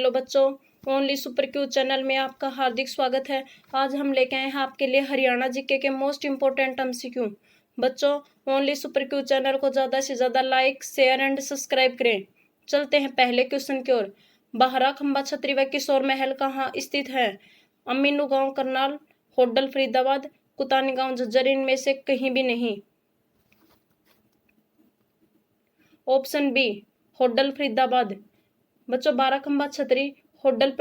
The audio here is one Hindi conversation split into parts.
हेलो बच्चों, ओनली सुपर क्यू चैनल में आपका हार्दिक स्वागत है। आज हम लेके आए हैं आपके लिए हरियाणा जीके के मोस्ट इम्पोर्टेंट एमसीक्यू। बच्चों, ओनली सुपर क्यू चैनल को ज़्यादा से ज़्यादा लाइक, शेयर एंड सब्सक्राइब करें। चलते हैं पहले क्वेश्चन की ओर। बाहरा खंबा छतरी व किशोर महल कहाँ स्थित है? अमीनू गाँव करनाल, होडल फरीदाबाद, कुतानी गाँव झज्जर, इनमें से कहीं भी नहीं। Option B Hodal Faridabad. बच्चों, बाराखंबा छतरी होडल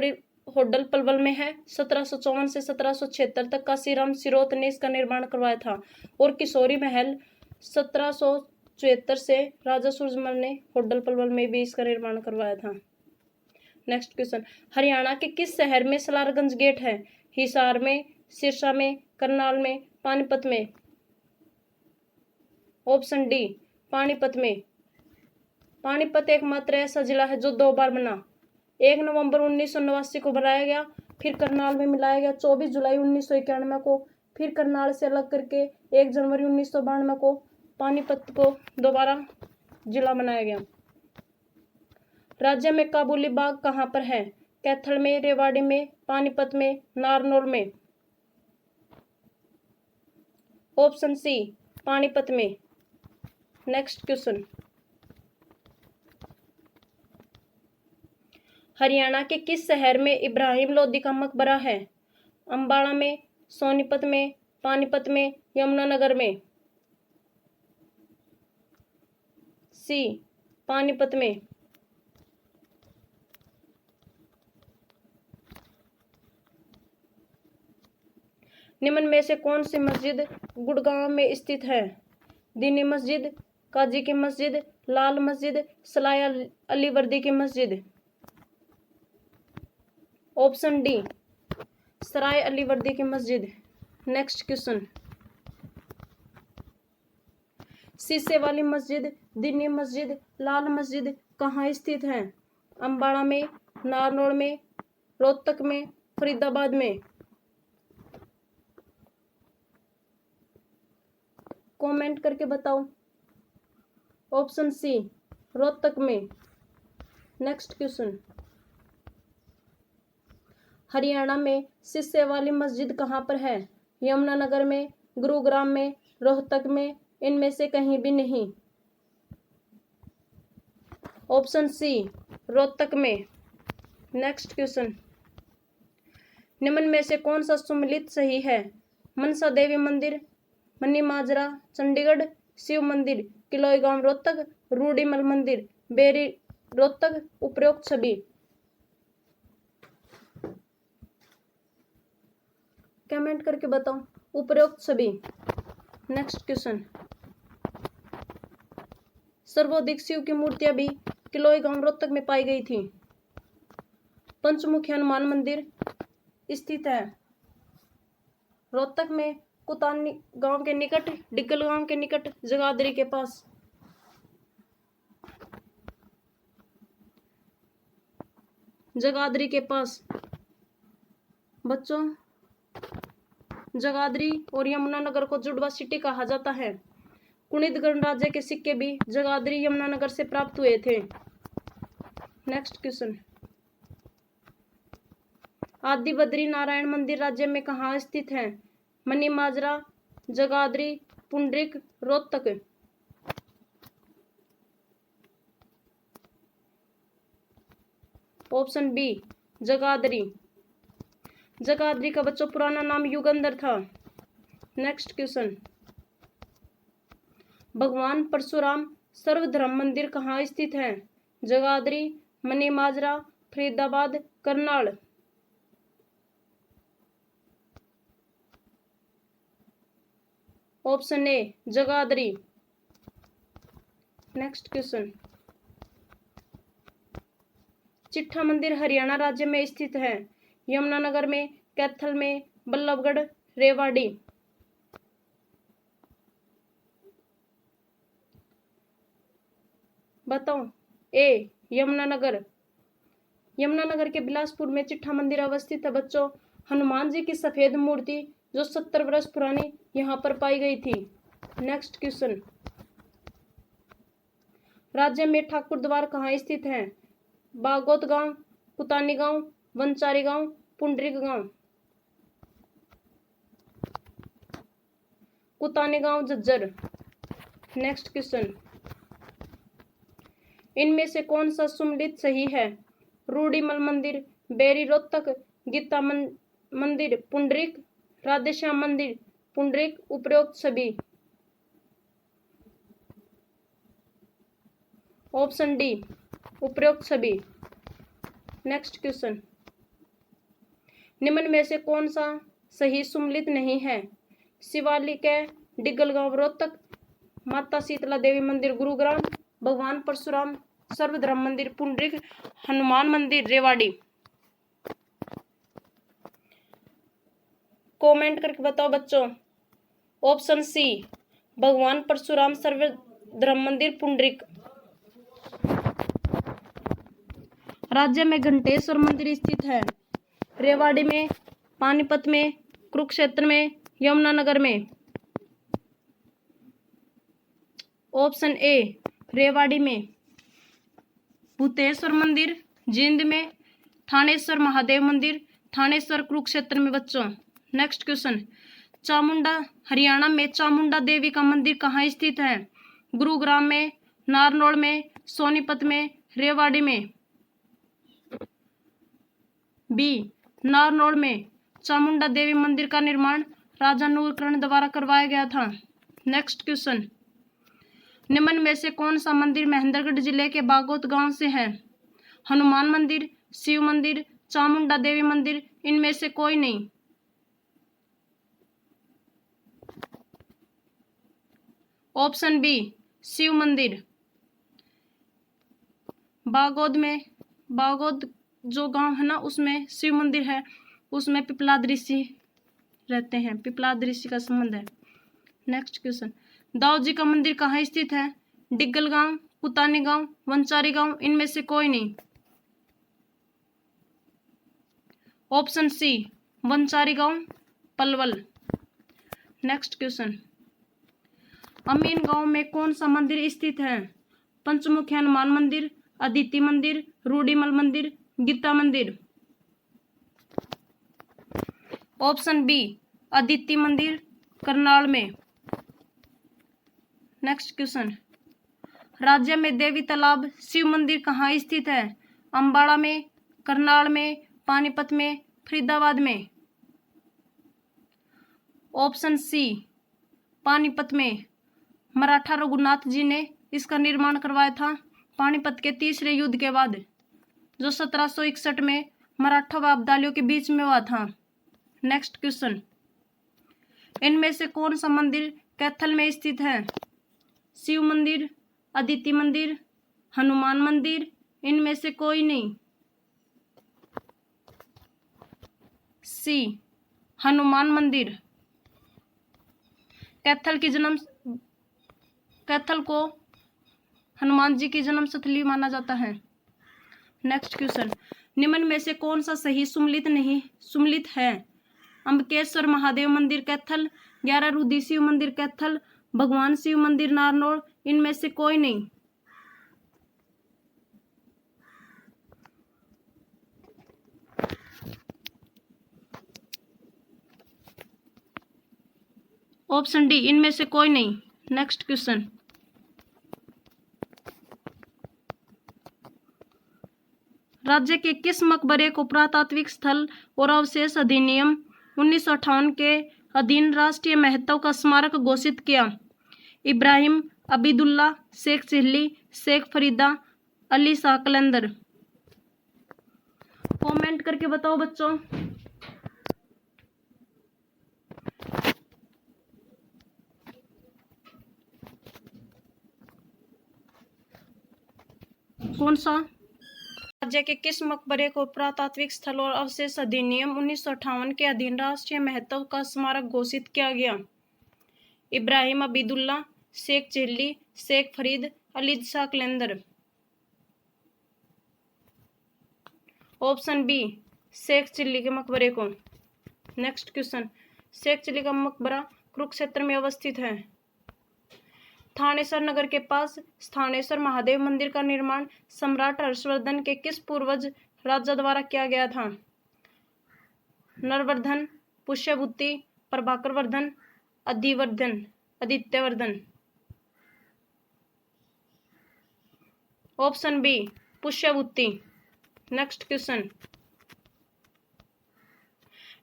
पलवल में है। 1754 से 1776 तक काशीराम सिरोत ने इसका निर्माण करवाया था। और किशोरी महल 1774 से राजा सूरजमल ने होडल पलवल में भी इसका निर्माण करवाया था। नेक्स्ट क्वेश्चन, हरियाणा के किस शहर में सलारगंज गेट है? हिसार में, सिरसा में, करनाल में, पानीपत में। ऑप्शन डी पानीपत में। पानीपत एकमात्र ऐसा जिला है जो 2 बार बना। 1 नवंबर 1989 को बनाया गया, फिर करनाल में मिलाया गया 24 जुलाई 1991 को, फिर करनाल से अलग करके 1 जनवरी 1992 को पानीपत को दोबारा जिला बनाया गया। राज्य में काबुली बाग कहाँ पर है? कैथल में, रेवाड़ी में, पानीपत में, नारनौल में। ऑप्शन सी पानीपत में। नेक्स्ट क्वेश्चन, हरियाणा के किस शहर में इब्राहिम लोदी का मकबरा है? अंबाला में, सोनीपत में, पानीपत में, यमुनानगर में। सी पानीपत में। निम्न में से कौन सी मस्जिद गुड़गांव में स्थित है? दीनी मस्जिद, काजी की मस्जिद, लाल मस्जिद, सलाय अली वर्दी की मस्जिद। ऑप्शन डी सराय अली वर्दी की मस्जिद। नेक्स्ट क्वेश्चन, शीशे वाली मस्जिद, दीनी मस्जिद, लाल मस्जिद कहाँ स्थित है? अंबाड़ा में, नारनौल में, रोहतक में, फरीदाबाद में। कमेंट करके बताओ। ऑप्शन सी रोहतक में। नेक्स्ट क्वेश्चन, हरियाणा में शीशे वाली मस्जिद कहाँ पर है? यमुनानगर में, गुरुग्राम में, रोहतक में, इनमें से कहीं भी नहीं। ऑप्शन सी रोहतक में। नेक्स्ट क्वेश्चन, निम्न में से कौन सा सुमेलित सही है? मनसा देवी मंदिर, मनी माजरा चंडीगढ़, शिव मंदिर किलोई गांव रोहतक, रूडीमल मंदिर बेरी रोहतक। उपरोक्त सभी। कमेंट करके बताओ उपरोक्त सभी। नेक्स्ट क्वेश्चन, सर्वाधिक शिव की मूर्तियां भी किलोई गांव रोहतक में पाई गई थी। पंचमुखी हनुमान मंदिर स्थित है रोहतक में, कुतानी गांव के निकट, डिग्गल गांव के निकट, जगाधरी के पास। जगाधरी के पास। बच्चों, जगाधरी और यमुनानगर को जुड़वा सिटी कहा जाता है। कुणिद गणराज्य के सिक्के भी जगाधरी यमुनानगर से प्राप्त हुए थे। नेक्स्ट क्वेश्चन, आदि बद्री नारायण मंदिर राज्य में कहाँ स्थित है? मनी माजरा, जगाधरी, पुंडरिक, रोहतक। Option B Jagadhri. जगाधरी का बच्चों पुराना नाम युगंधर था। नेक्स्ट क्वेश्चन, भगवान परशुराम सर्वधर्म मंदिर कहाँ स्थित है? Jagadhri, money Majra, Faridabad, Karnal. Option A Jagadhri. Next question, चिट्ठा मंदिर हरियाणा राज्य में स्थित है। यमुनानगर में, कैथल में, बल्लभगढ़, रेवाड़ी। बताओ। ए यमुनानगर। यमुनानगर के बिलासपुर में चिट्ठा मंदिर अवस्थित है। बच्चों, हनुमान जी की सफेद मूर्ति जो 70 वर्ष पुरानी यहाँ पर पाई गई थी। नेक्स्ट क्वेश्चन, राज्य में ठाकुर द्वार कहाँ स्थित है? बागोत गांव, कुतानी गांव, वंचारी गांव, पुंडरीक गांव। कुतानी गांव झज्जर। नेक्स्ट क्वेश्चन, इनमें से कौन सा सुमेलित सही है? रूढ़ीमल मंदिर, बेरी रोहतक, गीता मंदिर पुंडरीक, राधेश्याम मंदिर पुंडरीक, उपरोक्त सभी। ऑप्शन डी, उपरोक्त सभी। नेक्स्ट क्वेश्चन, निम्न में से कौन सा सही सुमेलित नहीं है? शिवालिक है डिग्गल गांव रोहतक, माता शीतला देवी मंदिर गुरुग्राम, भगवान परशुराम सर्वधर्म मंदिर पुंडरीक, हनुमान मंदिर रेवाड़ी। कमेंट करके बताओ बच्चों। ऑप्शन सी, भगवान परशुराम सर्वधर्म मंदिर पुंडरीक। राज्य में घंटेश्वर मंदिर स्थित है? रेवाड़ी में, पानीपत में, कुरुक्षेत्र में, यमुनानगर में। ऑप्शन ए, रेवाड़ी में। भूतेश्वर मंदिर जींद में, थानेश्वर महादेव मंदिर थानेश्वर कुरुक्षेत्र में बच्चों। नेक्स्ट क्वेश्चन, चामुंडा हरियाणा में चामुंडा देवी का मंदिर कहाँ स्थित है? गुरुग्राम में, नारनौल में, सोनीपत में, रेवाड़ी में। बी, नारनौल में चामुंडा देवी मंदिर का निर्माण राजा नूरकर्ण द्वारा करवाया गया था। नेक्स्ट क्वेश्चन, निम्न में से कौन सा मंदिर महेंद्रगढ़ जिले के बागोत गांव से है? हनुमान मंदिर, शिव मंदिर, चामुंडा देवी मंदिर, इनमें से कोई नहीं। ऑप्शन बी, शिव मंदिर। बागोद में, बागोद जो गांव है ना उसमें शिव मंदिर है, उसमें पिपलाद ऋषि रहते हैं, पिपलाद ऋषि का संबंध है। नेक्स्ट क्वेश्चन, दाऊ जी का मंदिर कहाँ स्थित है? डिग्गल गांव, कुतानी गांव, वंचारी गांव, इनमें से कोई नहीं। ऑप्शन सी, वंचारी गांव पलवल। नेक्स्ट क्वेश्चन, अमीन गांव में कौन सा मंदिर स्थित है? पंचमुखी हनुमान मंदिर, अदिति मंदिर, रूढ़ीमल मंदिर, गीता मंदिर। ऑप्शन बी, अदिति मंदिर करनाल में। नेक्स्ट क्वेश्चन, राज्य में देवी तालाब शिव मंदिर कहाँ स्थित है? अंबाला में, करनाल में, पानीपत में, फरीदाबाद में। ऑप्शन सी, पानीपत में। मराठा रघुनाथ जी ने इसका निर्माण करवाया था पानीपत के तीसरे युद्ध के बाद, जो 1761 में मराठा व अब्दालियों के बीच में हुआ था। नेक्स्ट क्वेश्चन, इनमें से कौन सा मंदिर कैथल में स्थित है? शिव मंदिर, अदिति मंदिर, हनुमान मंदिर, इनमें से कोई नहीं। सी, हनुमान मंदिर। कैथल को हनुमान जी की जन्म स्थली माना जाता है। नेक्स्ट क्वेश्चन, निम्न में से कौन सा सही सुमेलित है? अंबकेश्वर महादेव मंदिर कैथल, 11 रुदी शिव मंदिर कैथल, भगवान शिव मंदिर नारनौल, इनमें से कोई नहीं। ऑप्शन डी, इनमें से कोई नहीं। नेक्स्ट क्वेश्चन, राज्य के किस मकबरे को पुरातात्विक स्थल और अवशेष अधिनियम 1958 के अधीन राष्ट्रीय महत्व का स्मारक घोषित किया? इब्राहिम, अबीदुल्ला, शेख चिल्ली, शेख फरीदा, अली शाह कलंदर। कमेंट करके बताओ बच्चों। कौन सा? राज्य के किस मकबरे को पुरातात्विक स्थल और अवशेष अधिनियम 1958 के अधीन राष्ट्रीय महत्व का स्मारक घोषित किया गया? इब्राहिम, अबीदुल्ला, शेख चिल्ली, शेख फरीद, अली शाह कलंदर। ऑप्शन बी, शेख चिल्ली के मकबरे को। नेक्स्ट क्वेश्चन, शेख चिल्ली का मकबरा कुरुक्षेत्र में अवस्थित है। थानेश्वर नगर के पास स्थानेश्वर महादेव मंदिर का निर्माण सम्राट हर्षवर्धन के किस पूर्वज राजा द्वारा किया गया था? Naravardhan, Pushyabhuti, Prabhakar Vardhan, Adityavardhan. Option B Pushyabhuti. Next question,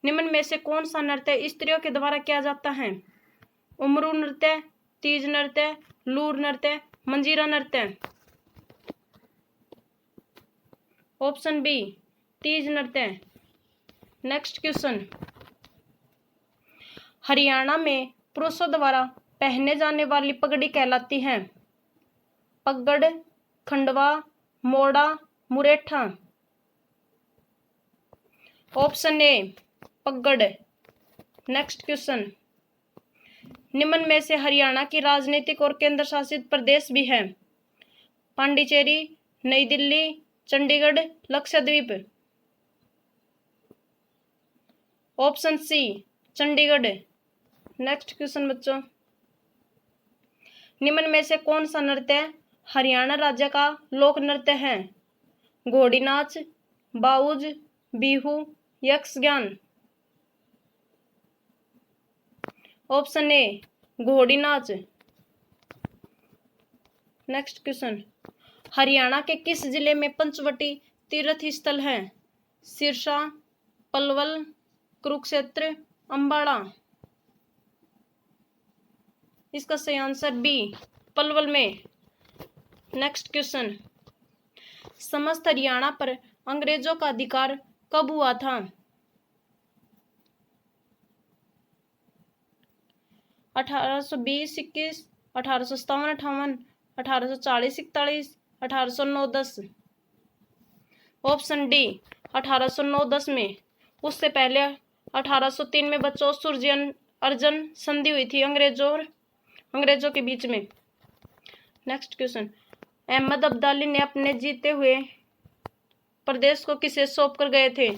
निम्न में से कौन सा नृत्य स्त्रियों के द्वारा किया जाता है? उमरू नृत्य, तीज नृत्य, लूर नृत्य, मंजीरा नृत्य। ऑप्शन बी तीज नृत्य। नेक्स्ट क्वेश्चन, हरियाणा में पुरुषों द्वारा पहने जाने वाली पगड़ी कहलाती है? पगड़, खंडवा, मोड़ा, मुरेठा। ऑप्शन ए पगड़। नेक्स्ट क्वेश्चन, निम्न में से हरियाणा की राजनीतिक और केंद्र शासित प्रदेश भी है? Pondicherry, New Delhi, Chandigarh, Lakshadweep. Option C Chandigarh. Next question बच्चों, निम्न में से कौन सा नृत्य हरियाणा राज्य का लोक नृत्य है? घोड़ी नाच, boughs, Bihu, Yakshagana. Option A घोड़ी नाच। नेक्स्ट क्वेश्चन, हरियाणा के किस जिले में पंचवटी तीर्थ स्थल है? सिरसा, पलवल, कुरुक्षेत्र, अंबाला। इसका सही आंसर बी पलवल में। नेक्स्ट क्वेश्चन, समस्त हरियाणा पर अंग्रेजों का अधिकार कब हुआ था? 1820-21, 1857-58, 1840-41, 1809-10। ऑप्शन डी 1809-10 में। उससे पहले 1803 में बच्चों सुरजन अर्जन संधि हुई थी अंग्रेजों के बीच में। नेक्स्ट क्वेश्चन, अहमद अब्दाली ने अपने जीते हुए प्रदेश को किसे सौंप कर गए थे?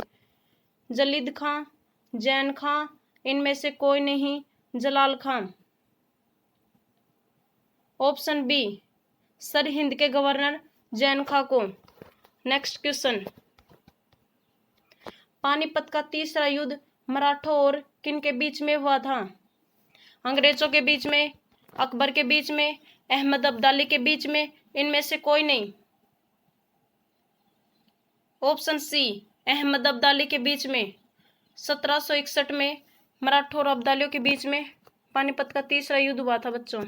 जलीद खां, जैन खां, इनमें से कोई नहीं, जलाल खां। ऑप्शन बी सर हिंद के गवर्नर जैन खां को। नेक्स्ट क्वेश्चन, पानीपत का तीसरा युद्ध मराठों और किन के बीच में हुआ था? अंग्रेजों के बीच में, अकबर के बीच में, अहमद अब्दाली के बीच में, इनमें से कोई नहीं। ऑप्शन सी अहमद अब्दाली के बीच में। 1761 में मराठों और अब्दालियों के बीच में पानीपत का तीसरा युद्ध हुआ था बच्चों।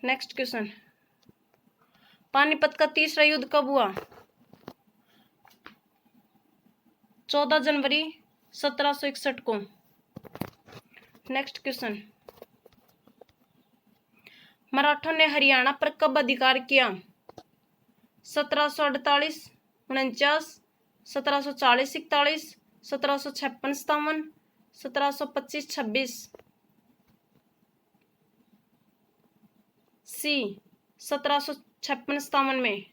नेक्स्ट क्वेश्चन, पानीपत का तीसरा युद्ध कब हुआ? 14 जनवरी 1761 को। नेक्स्ट क्वेश्चन, मराठों ने हरियाणा पर कब अधिकार किया? 1748, 49, 1740-41, 1756-57, 1725-26। सी 1756-57 में।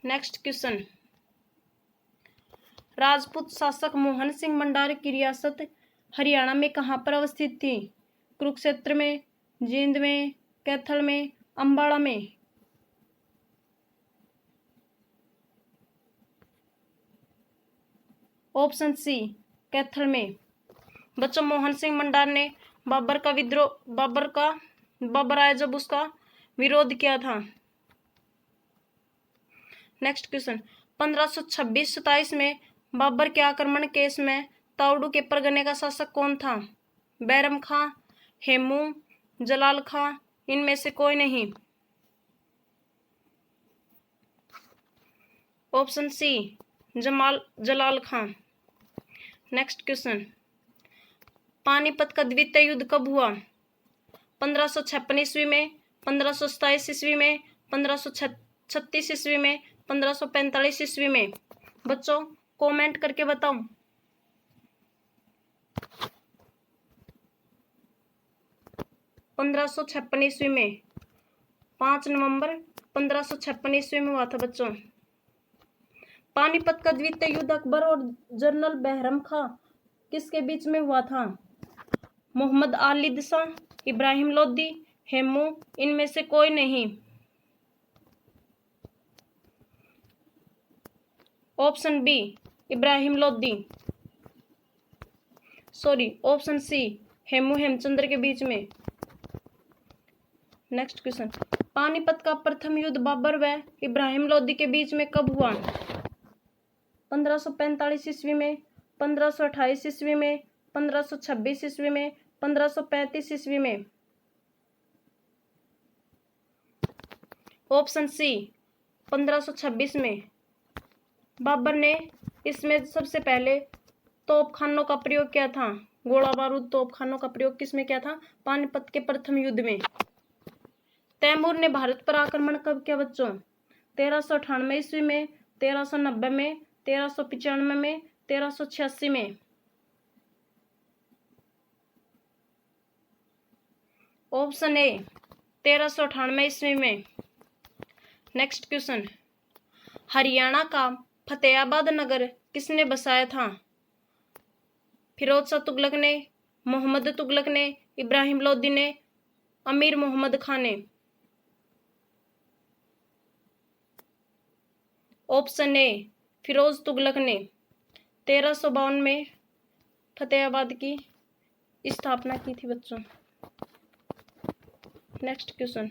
नेक्स्ट क्वेश्चन, राजपूत शासक मोहन सिंह भंडारी की रियासत हरियाणा में कहाँ पर अवस्थित थी? कुरुक्षेत्र में, जींद में, कैथल में, अंबाला में। ऑप्शन सी कैथल में। बच्चों मोहन सिंह भंडार ने बाबर आया जब उसका विरोध किया था। नेक्स्ट क्वेश्चन, 1526-27 में बाबर के आक्रमण केस में ताउडू के परगने का शासक कौन था? बैरम खां, हेमू, जलाल खां, इनमें से कोई नहीं। ऑप्शन सी जलाल खां। नेक्स्ट क्वेश्चन, पानीपत का द्वितीय युद्ध कब हुआ? 1556 ईस्वी में, 1527 ईस्वी में, 1536 ईस्वी में, 1545 ईस्वी में। बच्चों कमेंट करके बताओ। 1556 ईस्वी में, 5 नवंबर 1556 ईस्वी में हुआ था बच्चों। पानीपत का द्वितीय युद्ध अकबर और जनरल बहरम खां किसके बीच में हुआ था? मोहम्मद आली शाह, इब्राहिम लोदी, हेमू, इनमें से कोई नहीं। Option B Ibrahim Lodi, sorry option C Hemu Hemchandra के बीच में। नेक्स्ट क्वेश्चन, पानीपत का प्रथम युद्ध बाबर व इब्राहिम लोदी के बीच में कब हुआ? 1545 ईस्वी में, 1528 ईस्वी में, 1526 ईस्वी में, 1535 ईस्वी में। ऑप्शन सी 1526 में। बाबर ने इसमें सबसे पहले तोपखानों का प्रयोग किया था। गोला बारूद तोपखानों का प्रयोग किसमें किया था? पानीपत के प्रथम युद्ध में। तैमूर ने भारत पर आक्रमण कब किया बच्चों? 1398 ईस्वी में, 1390 में, 1395 में, 1386 में। ऑप्शन ए 1398 ईस्वी में। नेक्स्ट क्वेश्चन, हरियाणा का फतेहाबाद नगर किसने बसाया था? फिरोज शाह तुगलक ने, मोहम्मद तुगलक ने, इब्राहिम लोदी ने, अमीर मोहम्मद खान ने। ऑप्शन ए फिरोज तुगलक ने 1352 में फतेहाबाद की स्थापना की थी बच्चों। नेक्स्ट क्वेश्चन,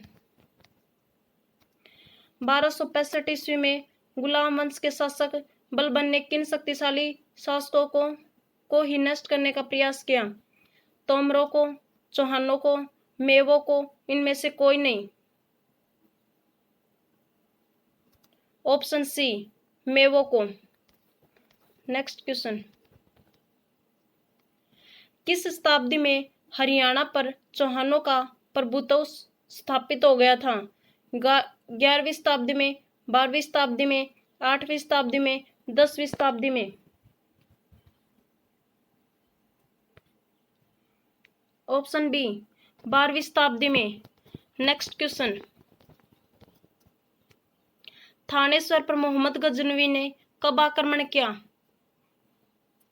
1265 ईस्वी में गुलाम वंश के शासक बलबन ने किन शक्तिशाली शासकों को ही नष्ट करने का प्रयास किया? तोमरों को, चौहानों को, मेवों को, इनमें से कोई नहीं। ऑप्शन सी मेवों को। नेक्स्ट क्वेश्चन, किस शताब्दी में हरियाणा पर चौहानों का प्रभुत्व स्थापित हो गया था? 11वीं शताब्दी में, 12वीं शताब्दी में, 8वीं शताब्दी में, 10वीं शताब्दी में। ऑप्शन बी 12वीं शताब्दी में। नेक्स्ट क्वेश्चन, थानेश्वर पर मोहम्मद गजनवी ने कब आक्रमण किया?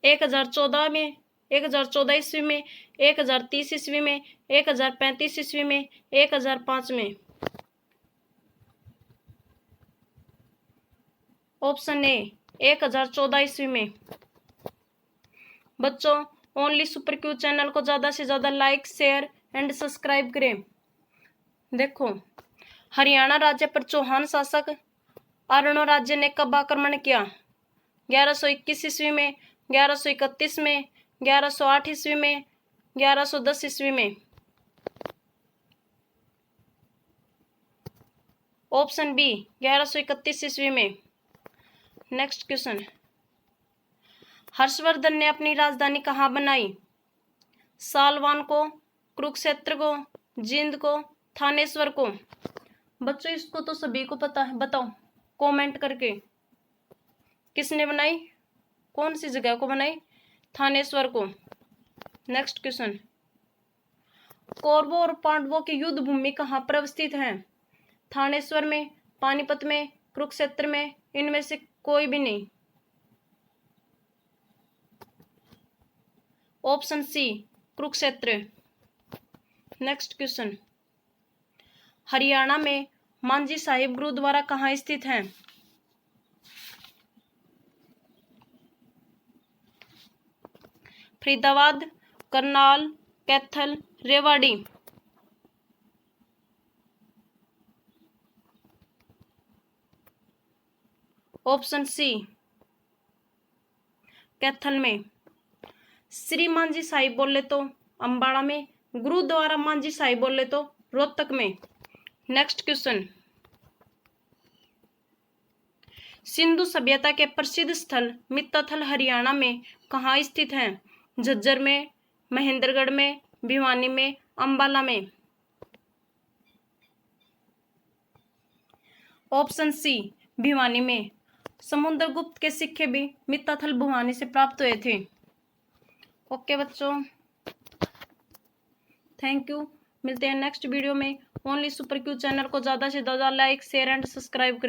1014 में, 1014 ईस्वी में, 1030 ईस्वी में, 1035 ईस्वी में, 1005 में। ऑप्शन ए 1014 ईस्वी में। बच्चों ओनली सुपर क्यू चैनल को ज़्यादा से ज़्यादा लाइक, शेयर एंड सब्सक्राइब करें। देखो, हरियाणा राज्य पर चौहान शासक अरणो राज्य ने कब आक्रमण किया? 1121 ईस्वी में, 1131 में, 1108 ईस्वी में, 1110 ईस्वी में। ऑप्शन बी 1131 ईस्वी में। नेक्स्ट क्वेश्चन, हर्षवर्धन ने अपनी राजधानी कहाँ बनाई? सालवान को, कुरुक्षेत्र को, जींद को, थानेश्वर को। बच्चों इसको तो सभी को पता है, बताओ कमेंट करके किसने बनाई, कौन सी जगह को बनाई? थानेश्वर को। नेक्स्ट क्वेश्चन, कौरवों और पांडवों की युद्ध भूमि कहाँ पर अवस्थित है? थानेश्वर में, पानीपत में, कुरुक्षेत्र में, इनमें से कोई भी नहीं। Option C Kurukshetra. Next question, Haryana में मांझी साहिब गुरुद्वारा कहाँ स्थित है? फरीदाबाद, करनाल, कैथल, रेवाड़ी। ऑप्शन सी कैथल में। श्री मांझी साहिब बोले तो अंबाड़ा में, गुरुद्वारा मांझी साहिब बोले तो रोहतक में। नेक्स्ट क्वेश्चन, सिंधु सभ्यता के प्रसिद्ध स्थल मित्ताथल हरियाणा में कहाँ स्थित हैं? झज्जर में, महेंद्रगढ़ में, भिवानी में, अंबाला में। ऑप्शन सी भिवानी में। समुद्रगुप्त के सिक्के भी मित्ताथल भिवानी से प्राप्त हुए थे। ओके बच्चों, थैंक यू। मिलते हैं नेक्स्ट वीडियो में। ओनली सुपर क्यू चैनल को ज़्यादा से ज़्यादा लाइक, शेयर एंड सब्सक्राइब करें।